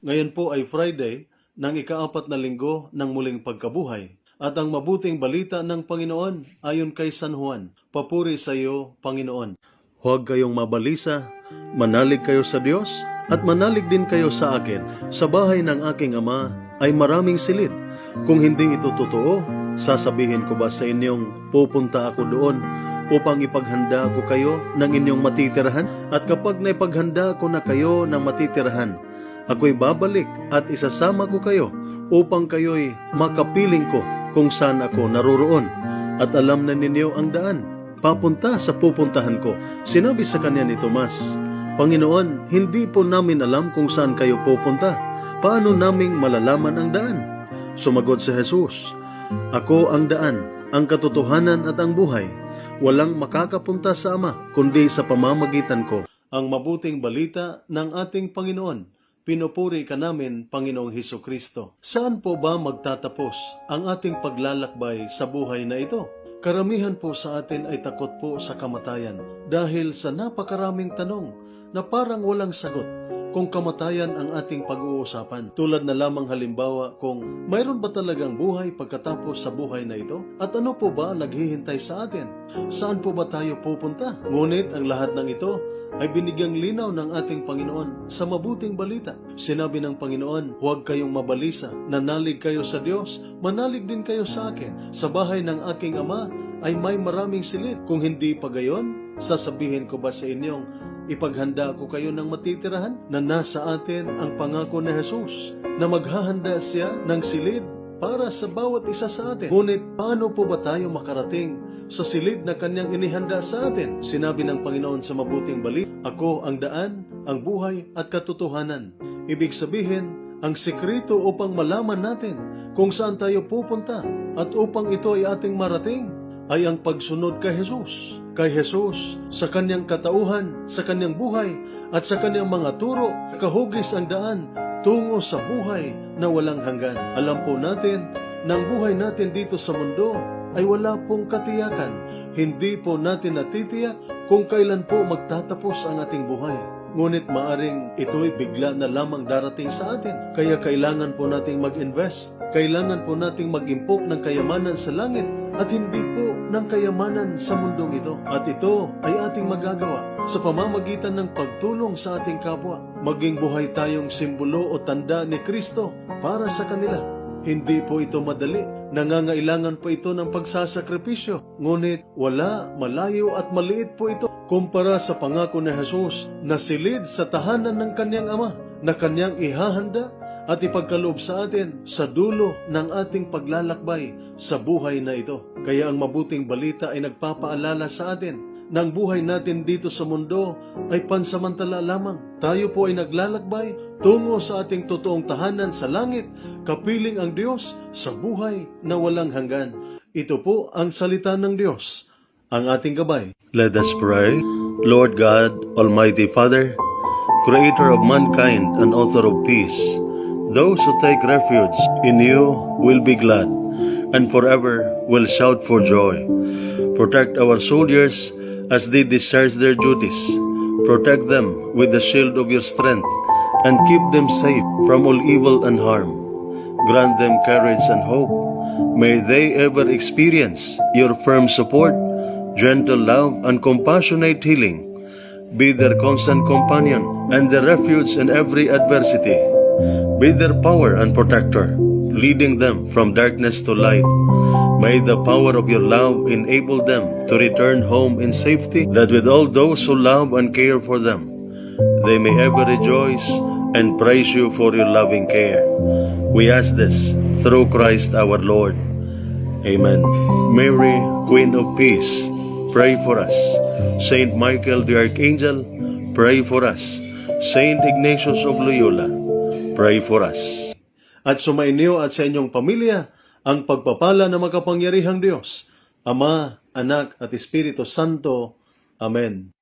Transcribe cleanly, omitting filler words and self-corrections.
Ngayon po ay Friday ng ika-4 na linggo ng muling pagkabuhay. At ang mabuting balita ng Panginoon ayon kay San Juan. Papuri sa iyo, Panginoon. Huwag kayong mabalisa, manalig kayo sa Diyos at manalig din kayo sa akin. Sa bahay ng aking Ama ay maraming silid. Kung hindi ito totoo, sasabihin ko ba sa inyong pupunta ako doon upang ipaghanda ko kayo ng inyong matitirahan? At kapag naipaghanda ko na kayo ng matitirahan, ako'y babalik at isasama ko kayo upang kayo'y makapiling ko kung saan ako naroroon. At alam na ninyo ang daan, papunta sa pupuntahan ko. Sinabi sa kanya ni Tomas, Panginoon, hindi po namin alam kung saan kayo pupunta. Paano naming malalaman ang daan? Sumagot si Jesus, Ako ang daan, ang katotohanan at ang buhay. Walang makakapunta sa Ama, kundi sa pamamagitan ko. Ang mabuting balita ng ating Panginoon. Pinupuri ka namin, Panginoong Hesukristo. Saan po ba magtatapos ang ating paglalakbay sa buhay na ito? Karamihan po sa atin ay takot po sa kamatayan dahil sa napakaraming tanong na parang walang sagot kung kamatayan ang ating pag-uusapan. Tulad na lamang halimbawa kung mayroon ba talagang buhay pagkatapos sa buhay na ito? At ano po ba naghihintay sa atin? Saan po ba tayo pupunta? Ngunit ang lahat ng ito ay binigyang linaw ng ating Panginoon sa mabuting balita. Sinabi ng Panginoon, huwag kayong mabalisa, nanalig kayo sa Diyos, manalig din kayo sa akin. Sa bahay ng aking Ama ay may maraming silid. Kung hindi pa gayon, sasabihin ko ba sa inyong ipaghanda ko kayo ng matitirahan? Na nasa atin ang pangako ni Jesus na maghahanda siya ng silid para sa bawat isa sa atin. Ngunit paano po ba tayo makarating sa silid na kanyang inihanda sa atin? Sinabi ng Panginoon sa mabuting balita, Ako ang daan, ang buhay at katotohanan. Ibig sabihin, ang sikreto upang malaman natin kung saan tayo pupunta at upang ito ay ating marating ay ang pagsunod kay Jesus. Kay Jesus, sa kanyang katauhan, sa kanyang buhay, at sa kanyang mga turo, kahugis ang daan tungo sa buhay na walang hanggan. Alam po natin na ang buhay natin dito sa mundo ay wala pong katiyakan. Hindi po natin natitiyak kung kailan po magtatapos ang ating buhay. Ngunit maaring ito'y bigla na lamang darating sa atin. Kaya kailangan po nating mag-invest. Kailangan po nating mag-impok ng kayamanan sa langit at hindi po ng kayamanan sa mundong ito. At ito ay ating magagawa sa pamamagitan ng pagtulong sa ating kapwa. Maging buhay tayong simbolo o tanda ni Kristo para sa kanila. Hindi po ito madali. Nangangailangan po ito ng pagsasakripisyo. Ngunit wala, malayo at maliit po ito kumpara sa pangako ni Jesus na silid sa tahanan ng kanyang Ama na kanyang ihahanda at ipagkaloob sa atin sa dulo ng ating paglalakbay sa buhay na ito. Kaya ang mabuting balita ay nagpapaalala sa atin na ang buhay natin dito sa mundo ay pansamantala lamang. Tayo po ay naglalakbay tungo sa ating totoong tahanan sa langit, kapiling ang Diyos sa buhay na walang hanggan. Ito po ang salita ng Diyos, ang ating gabay. Let us pray. Lord God, Almighty Father, Creator of mankind and Author of peace, those who take refuge in you will be glad and forever will shout for joy. Protect our soldiers as they discharge their duties. Protect them with the shield of your strength and keep them safe from all evil and harm. Grant them courage and hope. May they ever experience your firm support, gentle love, and compassionate healing. Be their constant companion and their refuge in every adversity. Be their power and protector, leading them from darkness to light. May the power of your love enable them to return home in safety, that with all those who love and care for them, they may ever rejoice and praise you for your loving care. We ask this through Christ our Lord. Amen. Mary, Queen of Peace, pray for us. Saint Michael the Archangel, pray for us. Saint Ignatius of Loyola, pray for us. At sumainyo at sa inyong pamilya ang pagpapala ng makapangyarihang Diyos, Ama, Anak at Espiritu Santo. Amen.